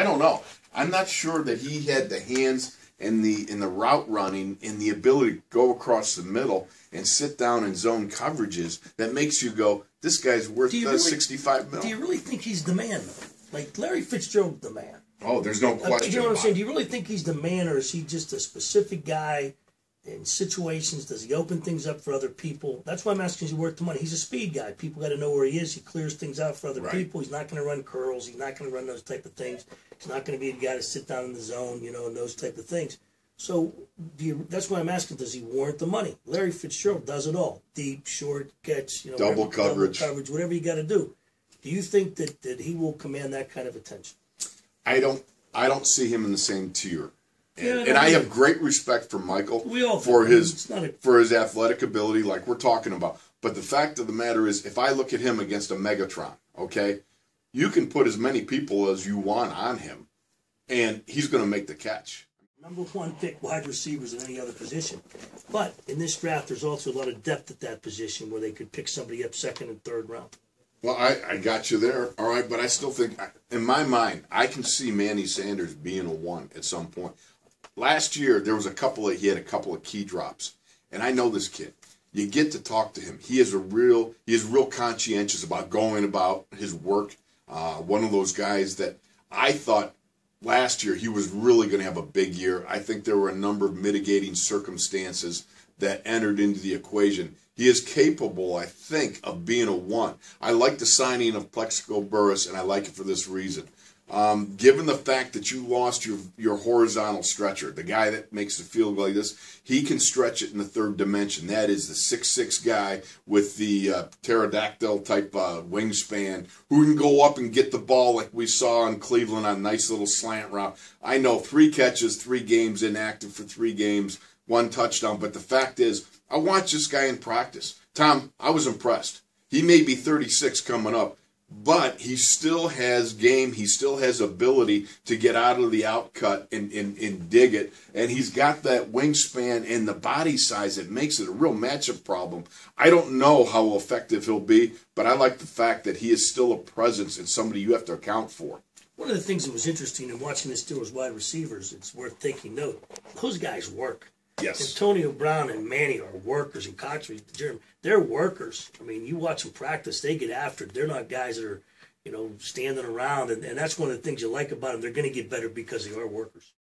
I don't know. I'm not sure that he had the hands and the route running and the ability to go across the middle and sit down in zone coverages that makes you go, this guy's worth $65 million. Do you really think he's the man, though? Like, Larry Fitzgerald's the man. Oh, there's no question. You know what I'm saying? Do you really think he's the man, or is he just a specific guy in situations? Does he open things up for other people? That's why I'm asking, is he worth the money? He's a speed guy. People got to know where he is. He clears things out for other people. He's not going to run curls. He's not going to run those type of things. He's not going to be the guy to sit down in the zone, you know, and those type of things. So that's why I'm asking, does he warrant the money? Larry Fitzgerald does it all. Deep, short, catch, you know, double coverage, whatever you got to do. Do you think that he will command that kind of attention? I don't see him in the same tier. And I have great respect for Michael for his athletic ability, like we're talking about. But the fact of the matter is, if I look at him against a Megatron, okay, you can put as many people as you want on him, and he's going to make the catch. Number one pick wide receivers in any other position. But in this draft, there's also a lot of depth at that position where they could pick somebody up second and third round. Well, I got you there, all right, but I still think, in my mind, I can see Manny Sanders being a 1 at some point. Last year, he had a couple of key drops, and I know this kid. You get to talk to him. He is real conscientious about going about his work. One of those guys that I thought last year he was really going to have a big year. I think there were a number of mitigating circumstances that entered into the equation. He is capable, I think, of being a 1. I like the signing of Plexico Burress, and I like it for this reason. Given the fact that you lost your horizontal stretcher, the guy that makes the field like this, he can stretch it in the third dimension. That is the 6'6" guy with the pterodactyl-type wingspan who can go up and get the ball like we saw in Cleveland on a nice little slant route. I know 3 catches, 3 games, inactive for 3 games, 1 touchdown, but the fact is, I watched this guy in practice. Tom, I was impressed. He may be 36 coming up, but he still has game. He still has ability to get out of the outcut and dig it. And he's got that wingspan and the body size that makes it a real matchup problem. I don't know how effective he'll be, but I like the fact that he is still a presence and somebody you have to account for. One of the things that was interesting in watching the Steelers wide receivers, it's worth taking note, those guys work. Yes. Antonio Brown and Manny are workers, and Cotchery, they're workers. I mean, you watch them practice, they get after it. They're not guys that are, you know, standing around, and that's one of the things you like about them. They're going to get better because they are workers.